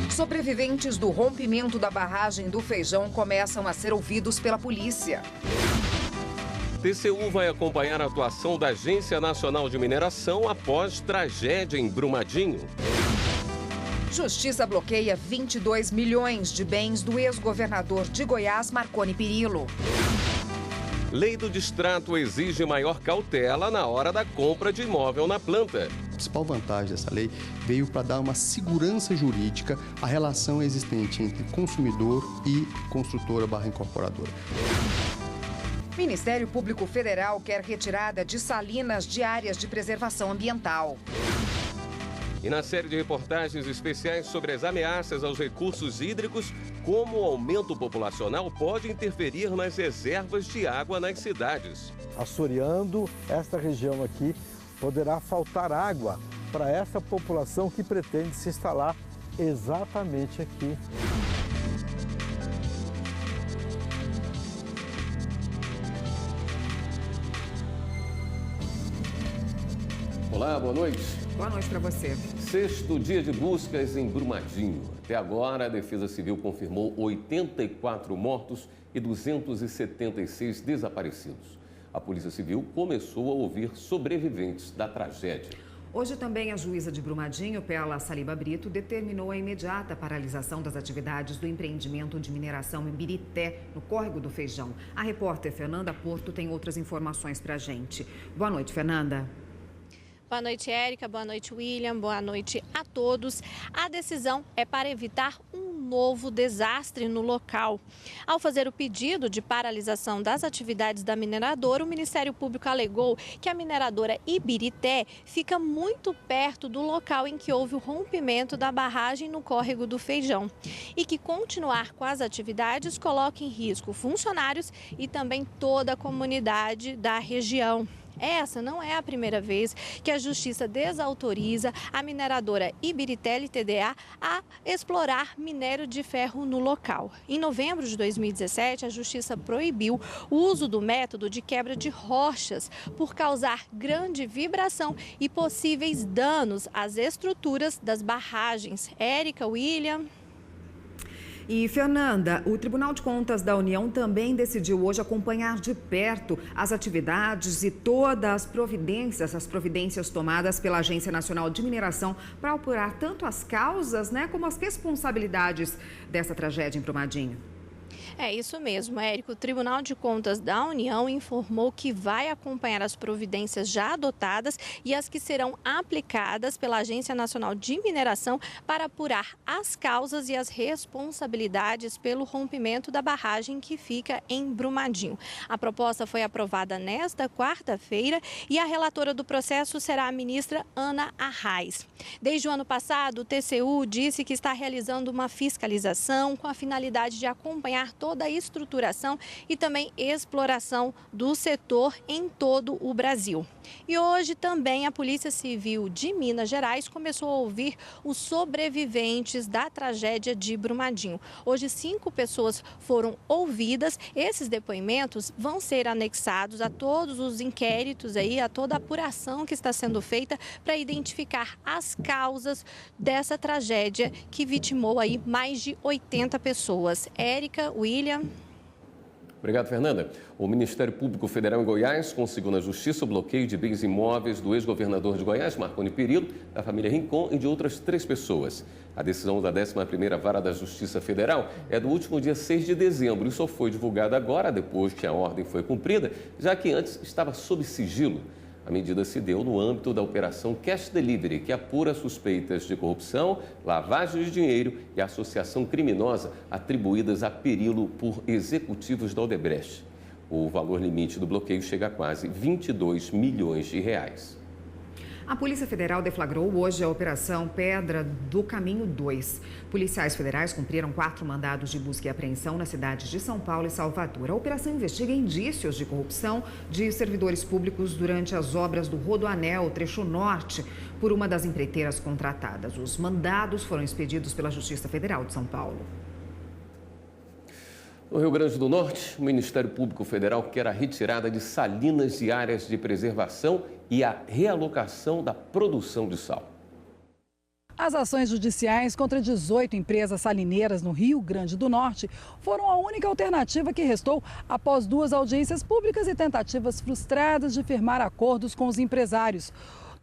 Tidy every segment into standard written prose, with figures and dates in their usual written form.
Sobreviventes do rompimento da barragem do Feijão começam a ser ouvidos pela polícia. TCU vai acompanhar a atuação da Agência Nacional de Mineração após tragédia em Brumadinho. Justiça bloqueia 22 milhões de bens do ex-governador de Goiás, Marconi Perillo. Lei do Distrato exige maior cautela na hora da compra de imóvel na planta. A principal vantagem dessa lei veio para dar uma segurança jurídica à relação existente entre consumidor e construtora/incorporadora. Ministério Público Federal quer retirada de salinas de áreas de preservação ambiental. E na série de reportagens especiais sobre as ameaças aos recursos hídricos, como o aumento populacional pode interferir nas reservas de água nas cidades. Assoreando esta região aqui, poderá faltar água para essa população que pretende se instalar exatamente aqui. Olá, boa noite. Boa noite para você. Sexto dia de buscas em Brumadinho. Até agora, a Defesa Civil confirmou 84 mortos e 276 desaparecidos. A Polícia Civil começou a ouvir sobreviventes da tragédia. Hoje também a juíza de Brumadinho, Pela Saliba Brito, determinou a imediata paralisação das atividades do empreendimento de mineração em Birité, no Córrego do Feijão. A repórter Fernanda Porto tem outras informações para a gente. Boa noite, Fernanda. Boa noite, Érica. Boa noite, William. Boa noite a todos. A decisão é para evitar um novo desastre no local. Ao fazer o pedido de paralisação das atividades da mineradora, o Ministério Público alegou que a mineradora Ibirité fica muito perto do local em que houve o rompimento da barragem no Córrego do Feijão e que continuar com as atividades coloca em risco funcionários e também toda a comunidade da região. Essa não é a primeira vez que a Justiça desautoriza a mineradora Ibirité Ltda a explorar minério de ferro no local. Em novembro de 2017, a Justiça proibiu o uso do método de quebra de rochas por causar grande vibração e possíveis danos às estruturas das barragens. Érica, William. E, Fernanda, o Tribunal de Contas da União também decidiu hoje acompanhar de perto as atividades e todas as providências tomadas pela Agência Nacional de Mineração para apurar tanto as causas, como as responsabilidades dessa tragédia em Brumadinho. É isso mesmo, Érico. O Tribunal de Contas da União informou que vai acompanhar as providências já adotadas e as que serão aplicadas pela Agência Nacional de Mineração para apurar as causas e as responsabilidades pelo rompimento da barragem que fica em Brumadinho. A proposta foi aprovada nesta quarta-feira e a relatora do processo será a ministra Ana Arraes. Desde o ano passado, o TCU disse que está realizando uma fiscalização com a finalidade de acompanhar toda a estruturação e também exploração do setor em todo o Brasil. E hoje também a Polícia Civil de Minas Gerais começou a ouvir os sobreviventes da tragédia de Brumadinho. Hoje 5 pessoas foram ouvidas. Esses depoimentos vão ser anexados a todos os inquéritos a toda a apuração que está sendo feita para identificar as causas dessa tragédia que vitimou mais de 80 pessoas. Érica, William. Obrigado, Fernanda. O Ministério Público Federal em Goiás conseguiu na Justiça o bloqueio de bens imóveis do ex-governador de Goiás, Marconi Perillo, da família Rincon e de outras 3 pessoas. A decisão da 11ª Vara da Justiça Federal é do último dia 6 de dezembro e só foi divulgada agora, depois que a ordem foi cumprida, já que antes estava sob sigilo. A medida se deu no âmbito da Operação Cash Delivery, que apura suspeitas de corrupção, lavagem de dinheiro e associação criminosa atribuídas a Perillo por executivos da Odebrecht. O valor limite do bloqueio chega a quase 22 milhões de reais. A Polícia Federal deflagrou hoje a Operação Pedra do Caminho 2. Policiais federais cumpriram 4 mandados de busca e apreensão nas cidades de São Paulo e Salvador. A operação investiga indícios de corrupção de servidores públicos durante as obras do Rodoanel, trecho norte, por uma das empreiteiras contratadas. Os mandados foram expedidos pela Justiça Federal de São Paulo. No Rio Grande do Norte, o Ministério Público Federal quer a retirada de salinas de áreas de preservação e a realocação da produção de sal. As ações judiciais contra 18 empresas salineiras no Rio Grande do Norte foram a única alternativa que restou após 2 audiências públicas e tentativas frustradas de firmar acordos com os empresários.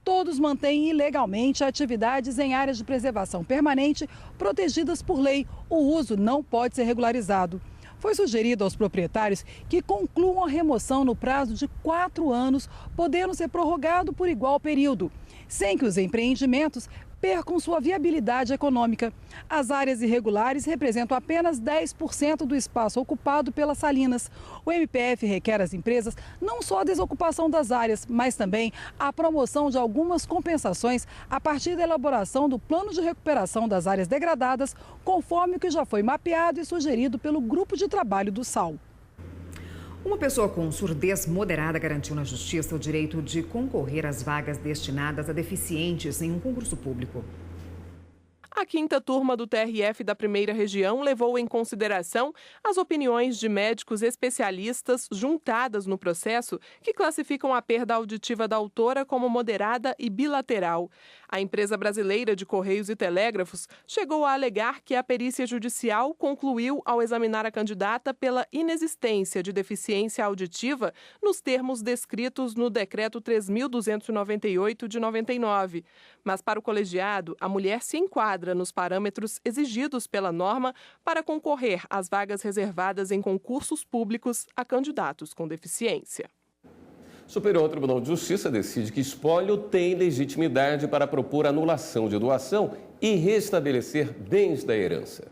Todos mantêm ilegalmente atividades em áreas de preservação permanente protegidas por lei. O uso não pode ser regularizado. Foi sugerido aos proprietários que concluam a remoção no prazo de 4 anos, podendo ser prorrogado por igual período, sem que os empreendimentos percam sua viabilidade econômica. As áreas irregulares representam apenas 10% do espaço ocupado pelas salinas. O MPF requer às empresas não só a desocupação das áreas, mas também a promoção de algumas compensações a partir da elaboração do plano de recuperação das áreas degradadas, conforme o que já foi mapeado e sugerido pelo Grupo de Trabalho do Sal. Uma pessoa com surdez moderada garantiu na Justiça o direito de concorrer às vagas destinadas a deficientes em um concurso público. A 5ª turma do TRF da Primeira Região levou em consideração as opiniões de médicos especialistas juntadas no processo que classificam a perda auditiva da autora como moderada e bilateral. A empresa brasileira de Correios e Telégrafos chegou a alegar que a perícia judicial concluiu ao examinar a candidata pela inexistência de deficiência auditiva nos termos descritos no Decreto 3.298 de 99. Mas para o colegiado, a mulher se enquadra nos parâmetros exigidos pela norma para concorrer às vagas reservadas em concursos públicos a candidatos com deficiência. O Superior Tribunal de Justiça decide que espólio tem legitimidade para propor anulação de doação e restabelecer bens da herança.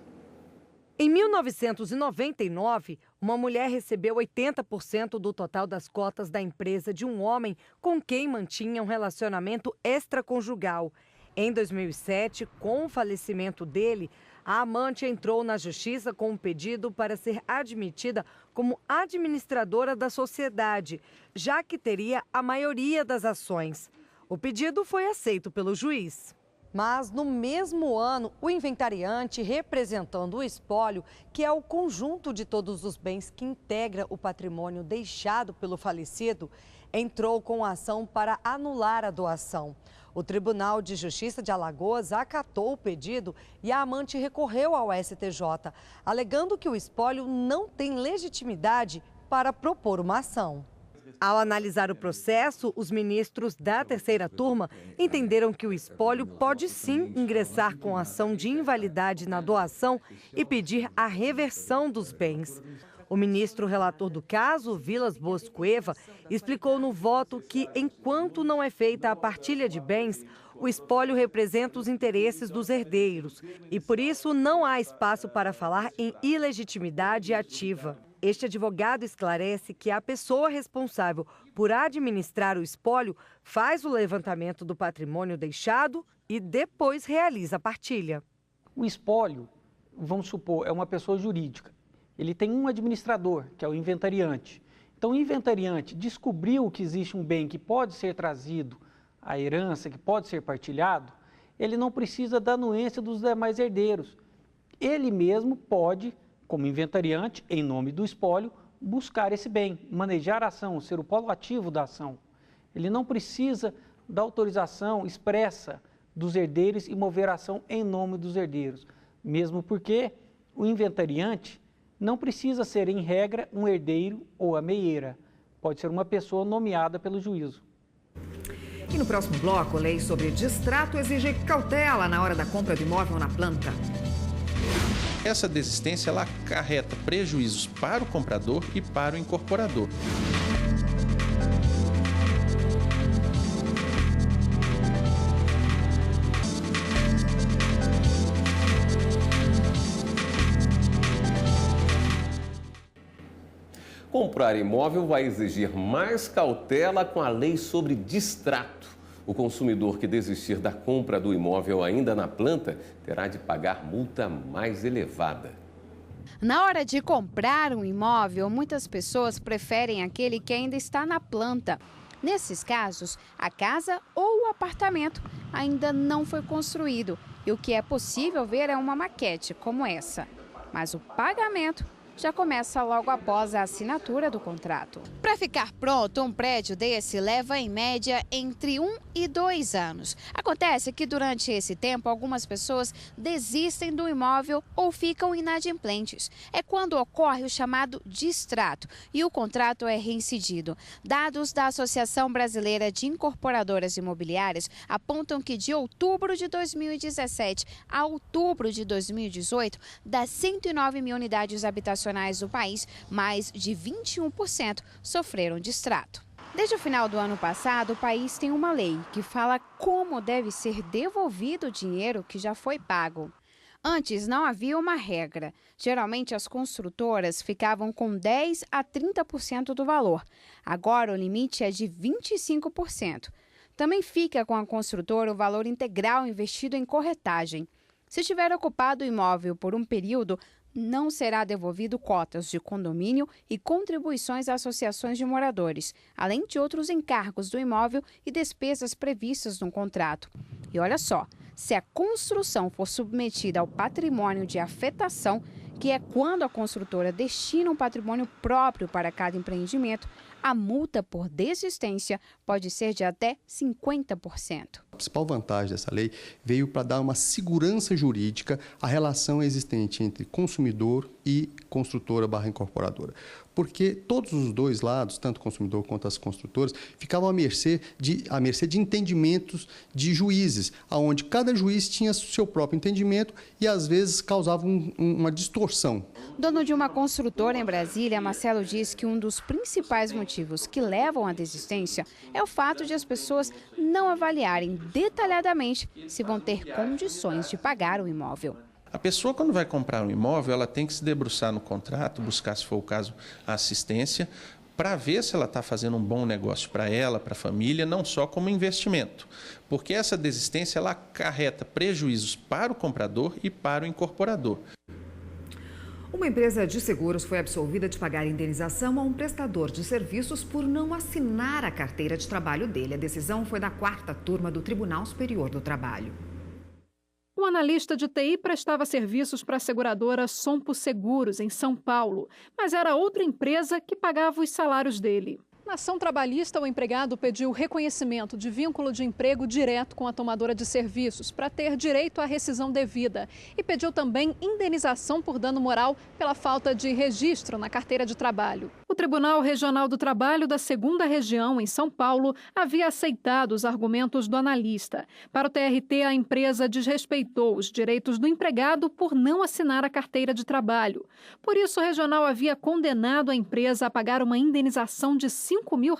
Em 1999, uma mulher recebeu 80% do total das cotas da empresa de um homem com quem mantinha um relacionamento extraconjugal. Em 2007, com o falecimento dele, a amante entrou na justiça com um pedido para ser admitida como administradora da sociedade, já que teria a maioria das ações. O pedido foi aceito pelo juiz. Mas, no mesmo ano, o inventariante, representando o espólio, que é o conjunto de todos os bens que integra o patrimônio deixado pelo falecido, entrou com ação para anular a doação. O Tribunal de Justiça de Alagoas acatou o pedido e a amante recorreu ao STJ, alegando que o espólio não tem legitimidade para propor uma ação. Ao analisar o processo, os ministros da 3ª turma entenderam que o espólio pode sim ingressar com ação de invalidade na doação e pedir a reversão dos bens. O ministro relator do caso, Vilas Boas Cueva, explicou no voto que, enquanto não é feita a partilha de bens, o espólio representa os interesses dos herdeiros e, por isso, não há espaço para falar em ilegitimidade ativa. Este advogado esclarece que a pessoa responsável por administrar o espólio faz o levantamento do patrimônio deixado e depois realiza a partilha. O espólio, vamos supor, é uma pessoa jurídica. Ele tem um administrador, que é o inventariante. Então, o inventariante descobriu que existe um bem que pode ser trazido à herança, que pode ser partilhado, ele não precisa da anuência dos demais herdeiros. Ele mesmo pode, como inventariante, em nome do espólio, buscar esse bem, manejar a ação, ser o polo ativo da ação. Ele não precisa da autorização expressa dos herdeiros e mover a ação em nome dos herdeiros, mesmo porque o inventariante não precisa ser, em regra, um herdeiro ou a meieira. Pode ser uma pessoa nomeada pelo juízo. E no próximo bloco, lei sobre distrato exige cautela na hora da compra do imóvel na planta. Essa desistência ela acarreta prejuízos para o comprador e para o incorporador. Comprar imóvel vai exigir mais cautela com a lei sobre distrato. O consumidor que desistir da compra do imóvel ainda na planta terá de pagar multa mais elevada. Na hora de comprar um imóvel, muitas pessoas preferem aquele que ainda está na planta. Nesses casos, a casa ou o apartamento ainda não foi construído e o que é possível ver é uma maquete como essa. Mas o pagamento já começa logo após a assinatura do contrato. Para ficar pronto, um prédio desse leva em média entre 1 e 2 anos. Acontece que durante esse tempo algumas pessoas desistem do imóvel ou ficam inadimplentes. É quando ocorre o chamado distrato e o contrato é reincidido. Dados da Associação Brasileira de Incorporadoras Imobiliárias apontam que de outubro de 2017 a outubro de 2018, das 109 mil unidades habitacionais do país, mais de 21% sofreram distrato. Desde o final do ano passado, o país tem uma lei que fala como deve ser devolvido o dinheiro que já foi pago. Antes não havia uma regra. Geralmente as construtoras ficavam com 10% a 30% do valor. Agora o limite é de 25%. Também fica com a construtora o valor integral investido em corretagem. Se tiver ocupado o imóvel por um período, não será devolvido cotas de condomínio e contribuições a associações de moradores, além de outros encargos do imóvel e despesas previstas no contrato. E olha só, se a construção for submetida ao patrimônio de afetação, que é quando a construtora destina um patrimônio próprio para cada empreendimento, a multa por desistência pode ser de até 50%. A principal vantagem dessa lei veio para dar uma segurança jurídica à relação existente entre consumidor e construtora/incorporadora. Porque todos os dois lados, tanto o consumidor quanto as construtoras, ficavam à mercê de entendimentos de juízes, onde cada juiz tinha seu próprio entendimento e, às vezes, causava uma distorção. Dono de uma construtora em Brasília, Marcelo diz que um dos principais motivos que levam à desistência é o fato de as pessoas não avaliarem detalhadamente se vão ter condições de pagar o imóvel. A pessoa, quando vai comprar um imóvel, ela tem que se debruçar no contrato, buscar, se for o caso, a assistência, para ver se ela está fazendo um bom negócio para ela, para a família, não só como investimento. Porque essa desistência ela acarreta prejuízos para o comprador e para o incorporador. Uma empresa de seguros foi absolvida de pagar indenização a um prestador de serviços por não assinar a carteira de trabalho dele. A decisão foi da 4ª turma do Tribunal Superior do Trabalho. O analista de TI prestava serviços para a seguradora Sompo Seguros, em São Paulo, mas era outra empresa que pagava os salários dele. Na ação trabalhista, o empregado pediu reconhecimento de vínculo de emprego direto com a tomadora de serviços para ter direito à rescisão devida e pediu também indenização por dano moral pela falta de registro na carteira de trabalho. O Tribunal Regional do Trabalho da 2ª Região, em São Paulo, havia aceitado os argumentos do analista. Para o TRT, a empresa desrespeitou os direitos do empregado por não assinar a carteira de trabalho. Por isso, o regional havia condenado a empresa a pagar uma indenização de R$5 mil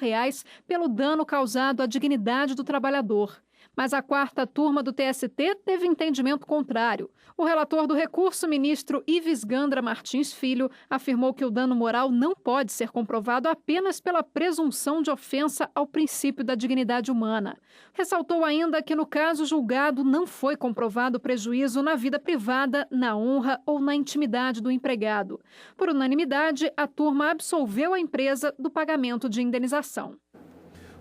pelo dano causado à dignidade do trabalhador. Mas a 4ª turma do TST teve entendimento contrário. O relator do recurso, ministro Ives Gandra Martins Filho, afirmou que o dano moral não pode ser comprovado apenas pela presunção de ofensa ao princípio da dignidade humana. Ressaltou ainda que no caso julgado não foi comprovado prejuízo na vida privada, na honra ou na intimidade do empregado. Por unanimidade, a turma absolveu a empresa do pagamento de indenização.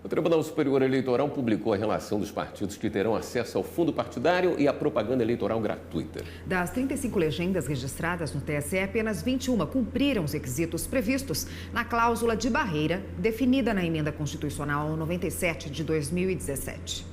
O Tribunal Superior Eleitoral publicou a relação dos partidos que terão acesso ao fundo partidário e à propaganda eleitoral gratuita. Das 35 legendas registradas no TSE, apenas 21 cumpriram os requisitos previstos na cláusula de barreira definida na Emenda Constitucional 97 de 2017.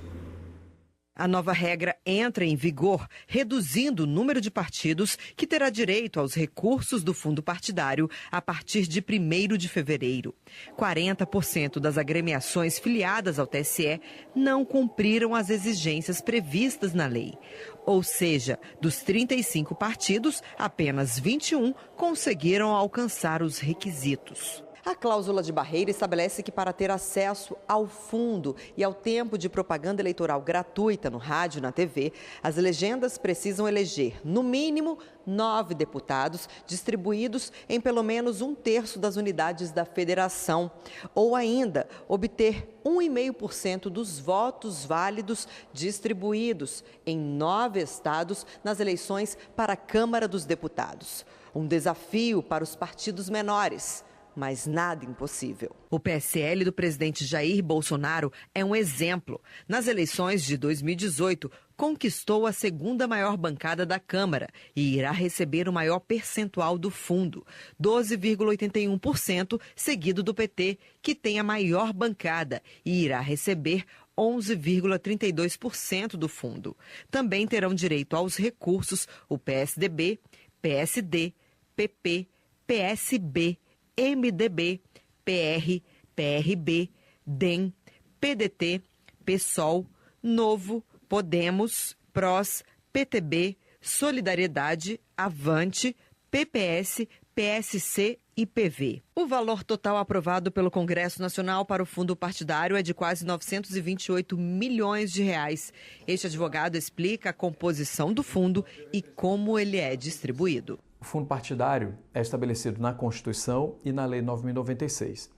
A nova regra entra em vigor, reduzindo o número de partidos que terá direito aos recursos do fundo partidário a partir de 1º de fevereiro. 40% das agremiações filiadas ao TSE não cumpriram as exigências previstas na lei. Ou seja, dos 35 partidos, apenas 21 conseguiram alcançar os requisitos. A cláusula de barreira estabelece que para ter acesso ao fundo e ao tempo de propaganda eleitoral gratuita no rádio e na TV, as legendas precisam eleger, no mínimo, 9 deputados distribuídos em pelo menos 1/3 das unidades da federação, ou ainda obter 1,5% dos votos válidos distribuídos em 9 estados nas eleições para a Câmara dos Deputados. Um desafio para os partidos menores. mas nada impossível. O PSL do presidente Jair Bolsonaro é um exemplo. Nas eleições de 2018, conquistou a segunda maior bancada da Câmara e irá receber o maior percentual do fundo, 12,81%, seguido do PT, que tem a maior bancada e irá receber 11,32% do fundo. Também terão direito aos recursos o PSDB, PSD, PP, PSB, MDB, PR, PRB, DEM, PDT, PSOL, Novo, Podemos, PROS, PTB, Solidariedade, Avante, PPS, PSC e PV. O valor total aprovado pelo Congresso Nacional para o fundo partidário é de quase 928 milhões de reais. Este advogado explica a composição do fundo e como ele é distribuído. O fundo partidário é estabelecido na Constituição e na Lei 9.096.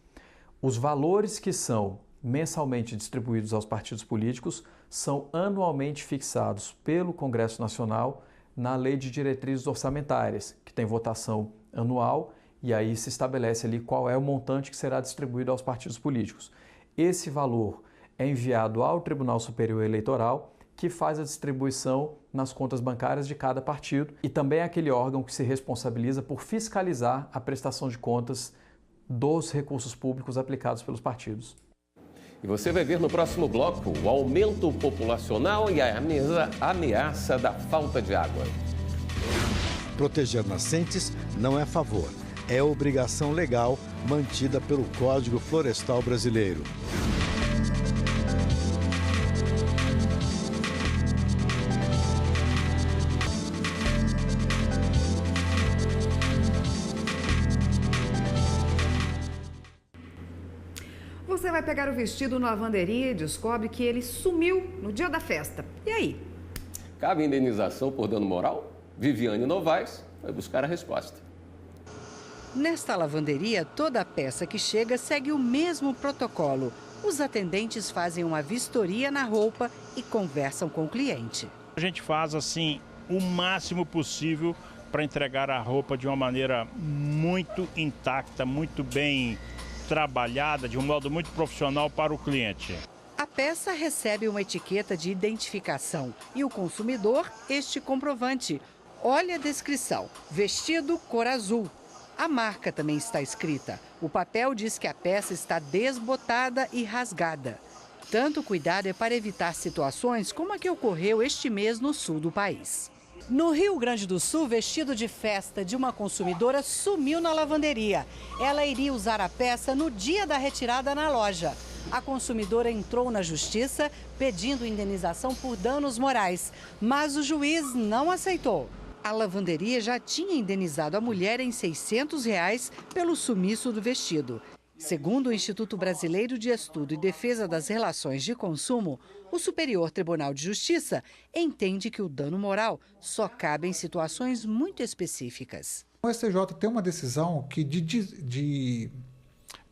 Os valores que são mensalmente distribuídos aos partidos políticos são anualmente fixados pelo Congresso Nacional na Lei de Diretrizes Orçamentárias, que tem votação anual, e aí se estabelece ali qual é o montante que será distribuído aos partidos políticos. Esse valor é enviado ao Tribunal Superior Eleitoral, que faz a distribuição nas contas bancárias de cada partido, e também é aquele órgão que se responsabiliza por fiscalizar a prestação de contas dos recursos públicos aplicados pelos partidos. E você vai ver no próximo bloco o aumento populacional e a ameaça da falta de água. Proteger nascentes não é favor, é obrigação legal mantida pelo Código Florestal Brasileiro. Você vai pegar o vestido na lavanderia e descobre que ele sumiu no dia da festa. E aí? Cabe indenização por dano moral? Viviane Novaes vai buscar a resposta. Nesta lavanderia, toda peça que chega segue o mesmo protocolo. Os atendentes fazem uma vistoria na roupa e conversam com o cliente. A gente faz assim o máximo possível para entregar a roupa de uma maneira muito intacta, muito bem trabalhada, de um modo muito profissional para o cliente. A peça recebe uma etiqueta de identificação e o consumidor este comprovante. Olha a descrição: vestido cor azul. A marca também está escrita. O papel diz que a peça está desbotada e rasgada. Tanto cuidado é para evitar situações como a que ocorreu este mês no sul do país. No Rio Grande do Sul, vestido de festa de uma consumidora sumiu na lavanderia. Ela iria usar a peça no dia da retirada na loja. A consumidora entrou na justiça pedindo indenização por danos morais, mas o juiz não aceitou. A lavanderia já tinha indenizado a mulher em R$ 600 pelo sumiço do vestido. Segundo o Instituto Brasileiro de Estudo e Defesa das Relações de Consumo, o Superior Tribunal de Justiça entende que o dano moral só cabe em situações muito específicas. O STJ tem uma decisão que de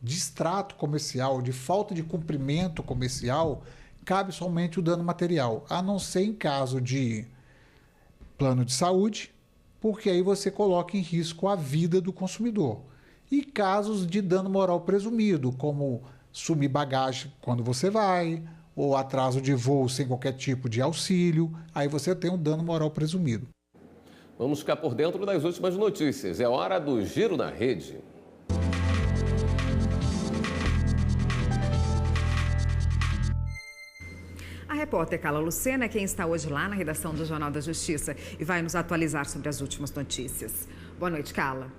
extrato comercial, de falta de cumprimento comercial, cabe somente o dano material, a não ser em caso de plano de saúde, porque aí você coloca em risco a vida do consumidor. E casos de dano moral presumido, como sumir bagagem quando você vai, ou atraso de voo sem qualquer tipo de auxílio, aí você tem um dano moral presumido. Vamos ficar por dentro das últimas notícias. É hora do Giro na Rede. A repórter Carla Lucena é quem está hoje lá na redação do Jornal da Justiça e vai nos atualizar sobre as últimas notícias. Boa noite, Carla.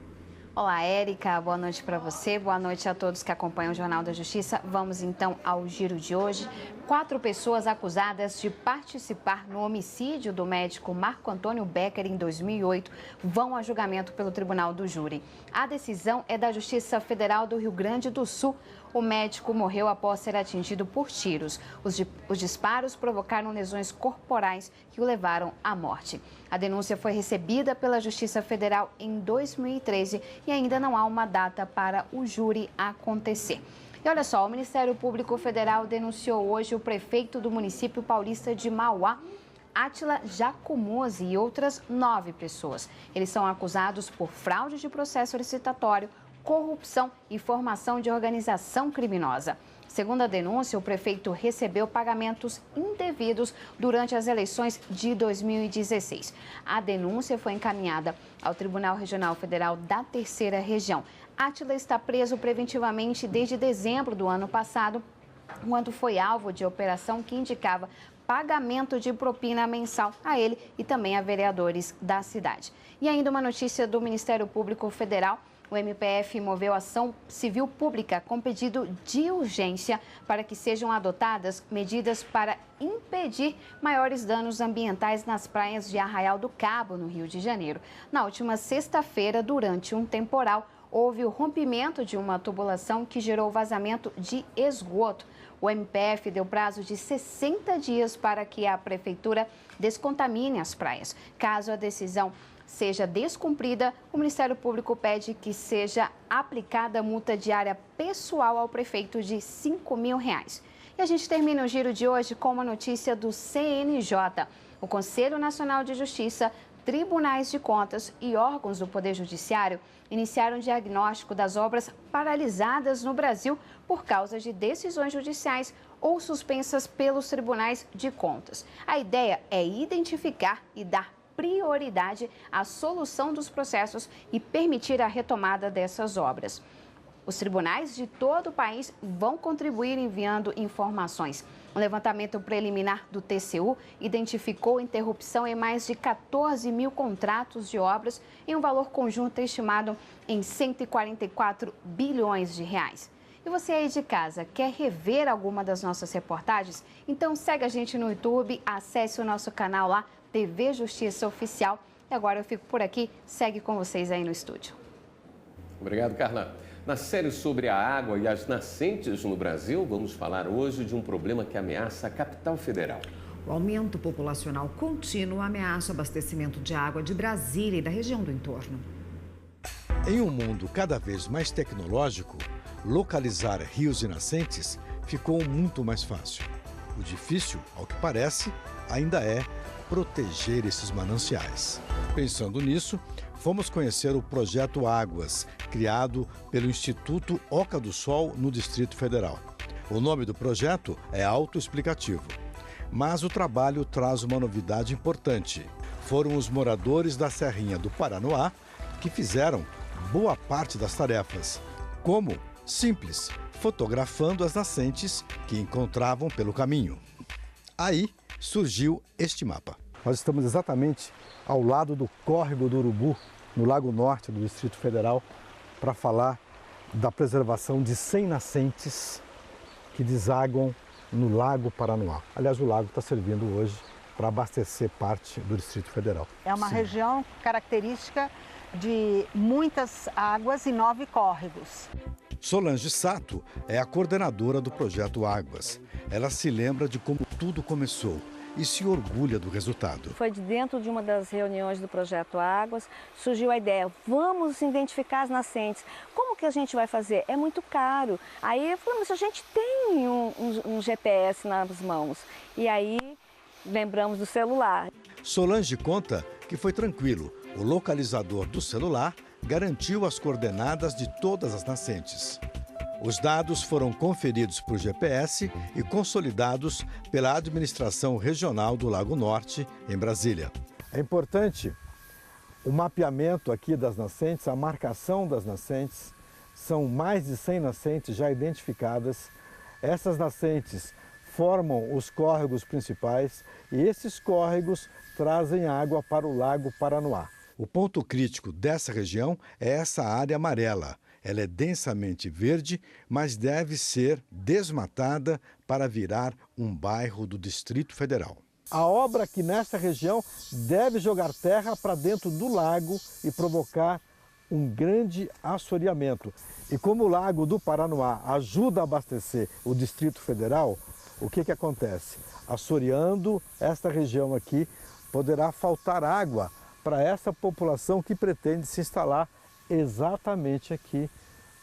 Olá, Érica. Boa noite para você. Boa noite a todos que acompanham o Jornal da Justiça. Vamos então ao giro de hoje. 4 pessoas acusadas de participar no homicídio do médico Marco Antônio Becker em 2008 vão a julgamento pelo Tribunal do Júri. A decisão é da Justiça Federal do Rio Grande do Sul. O médico morreu após ser atingido por tiros. Os disparos provocaram lesões corporais que o levaram à morte. A denúncia foi recebida pela Justiça Federal em 2013 e ainda não há uma data para o júri acontecer. E olha só, o Ministério Público Federal denunciou hoje o prefeito do município paulista de Mauá, Átila Jacomozzi, e outras 9 pessoas. Eles são acusados por fraude de processo licitatório, corrupção e formação de organização criminosa. Segundo a denúncia, o prefeito recebeu pagamentos indevidos durante as eleições de 2016. A denúncia foi encaminhada ao Tribunal Regional Federal da Terceira Região. Átila está preso preventivamente desde dezembro do ano passado, quando foi alvo de operação que indicava pagamento de propina mensal a ele e também a vereadores da cidade. E ainda uma notícia do Ministério Público Federal. O MPF moveu ação civil pública com pedido de urgência para que sejam adotadas medidas para impedir maiores danos ambientais nas praias de Arraial do Cabo, no Rio de Janeiro. Na última sexta-feira, durante um temporal, houve o rompimento de uma tubulação que gerou vazamento de esgoto. O MPF deu prazo de 60 dias para que a prefeitura descontamine as praias. Caso a decisão seja descumprida, o Ministério Público pede que seja aplicada multa diária pessoal ao prefeito de R$ 5.000. E a gente termina o giro de hoje com uma notícia do CNJ. O Conselho Nacional de Justiça, tribunais de contas e órgãos do Poder Judiciário iniciaram o diagnóstico das obras paralisadas no Brasil por causa de decisões judiciais ou suspensas pelos tribunais de contas. A ideia é identificar e dar prioridade à solução dos processos e permitir a retomada dessas obras. Os tribunais de todo o país vão contribuir enviando informações. Um levantamento preliminar do TCU identificou interrupção em mais de 14 mil contratos de obras em um valor conjunto estimado em 144 bilhões de reais. E você aí de casa, quer rever alguma das nossas reportagens? Então segue a gente no YouTube, acesse o nosso canal lá, TV Justiça Oficial. E agora eu fico por aqui, segue com vocês aí no estúdio. Obrigado, Carla. Na série sobre a água e as nascentes no Brasil, vamos falar hoje de um problema que ameaça a capital federal. O aumento populacional contínuo ameaça o abastecimento de água de Brasília e da região do entorno. Em um mundo cada vez mais tecnológico, localizar rios e nascentes ficou muito mais fácil. O difícil, ao que parece, ainda é proteger esses mananciais. Pensando nisso, fomos conhecer o Projeto Águas, criado pelo Instituto Oca do Sol no Distrito Federal. O nome do projeto é autoexplicativo, mas o trabalho traz uma novidade importante. Foram os moradores da Serrinha do Paranoá que fizeram boa parte das tarefas, como simples, fotografando as nascentes que encontravam pelo caminho. Aí surgiu este mapa. Nós estamos exatamente ao lado do Córrego do Urubu, no Lago Norte do Distrito Federal, para falar da preservação de 100 nascentes que desaguam no Lago Paranoá. Aliás, o lago está servindo hoje para abastecer parte do Distrito Federal. É uma região característica de muitas águas e 9 córregos. Solange Sato é a coordenadora do Projeto Águas. Ela se lembra de como tudo começou e se orgulha do resultado. Foi de dentro de uma das reuniões do Projeto Águas, surgiu a ideia, vamos identificar as nascentes. Como que a gente vai fazer? É muito caro. Aí eu falei, mas a gente tem um GPS nas mãos. E aí lembramos do celular. Solange conta que foi tranquilo. O localizador do celular garantiu as coordenadas de todas as nascentes. Os dados foram conferidos por GPS e consolidados pela Administração Regional do Lago Norte, em Brasília. É importante o mapeamento aqui das nascentes, a marcação das nascentes. São mais de 100 nascentes já identificadas. Essas nascentes formam os córregos principais e esses córregos trazem água para o Lago Paranoá. O ponto crítico dessa região é essa área amarela. Ela é densamente verde, mas deve ser desmatada para virar um bairro do Distrito Federal. A obra aqui nessa região deve jogar terra para dentro do lago e provocar um grande assoreamento. E como o Lago do Paranoá ajuda a abastecer o Distrito Federal, o que acontece? Assoreando esta região aqui, poderá faltar água para essa população que pretende se instalar exatamente aqui,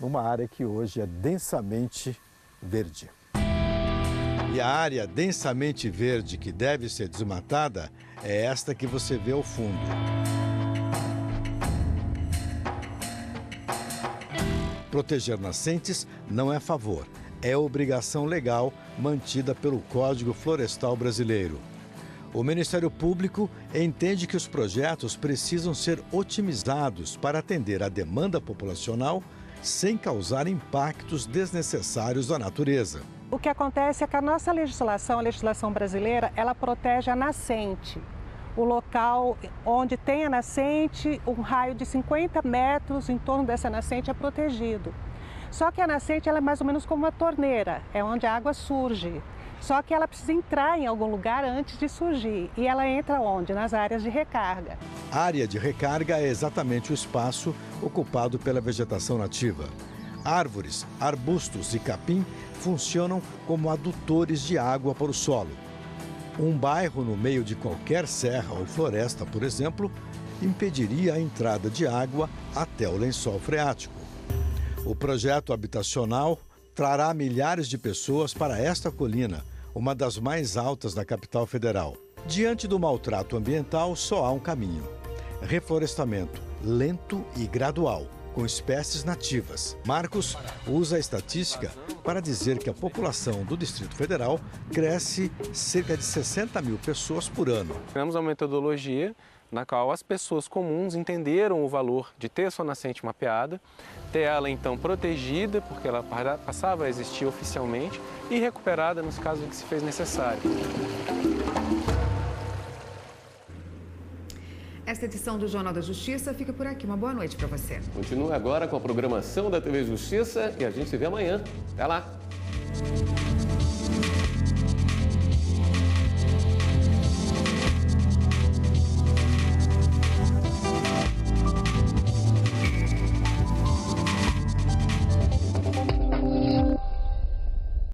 numa área que hoje é densamente verde. E a área densamente verde que deve ser desmatada é esta que você vê ao fundo. Proteger nascentes não é favor, é obrigação legal mantida pelo Código Florestal Brasileiro. O Ministério Público entende que os projetos precisam ser otimizados para atender à demanda populacional sem causar impactos desnecessários à natureza. O que acontece é que a nossa legislação, a legislação brasileira, ela protege a nascente. O local onde tem a nascente, um raio de 50 metros em torno dessa nascente é protegido. Só que a nascente ela é mais ou menos como uma torneira, é onde a água surge. Só que ela precisa entrar em algum lugar antes de surgir. E ela entra onde? Nas áreas de recarga. A área de recarga é exatamente o espaço ocupado pela vegetação nativa. Árvores, arbustos e capim funcionam como adutores de água para o solo. Um bairro no meio de qualquer serra ou floresta, por exemplo, impediria a entrada de água até o lençol freático. O projeto habitacional trará milhares de pessoas para esta colina, uma das mais altas da capital federal. Diante do maltrato ambiental, só há um caminho: reflorestamento lento e gradual, com espécies nativas. Marcos usa a estatística para dizer que a população do Distrito Federal cresce cerca de 60 mil pessoas por ano. Temos uma metodologia na qual as pessoas comuns entenderam o valor de ter sua nascente mapeada, ter ela então protegida, porque ela passava a existir oficialmente, e recuperada nos casos em que se fez necessário. Esta edição do Jornal da Justiça fica por aqui. Uma boa noite para você. Continua agora com a programação da TV Justiça e a gente se vê amanhã. Até lá!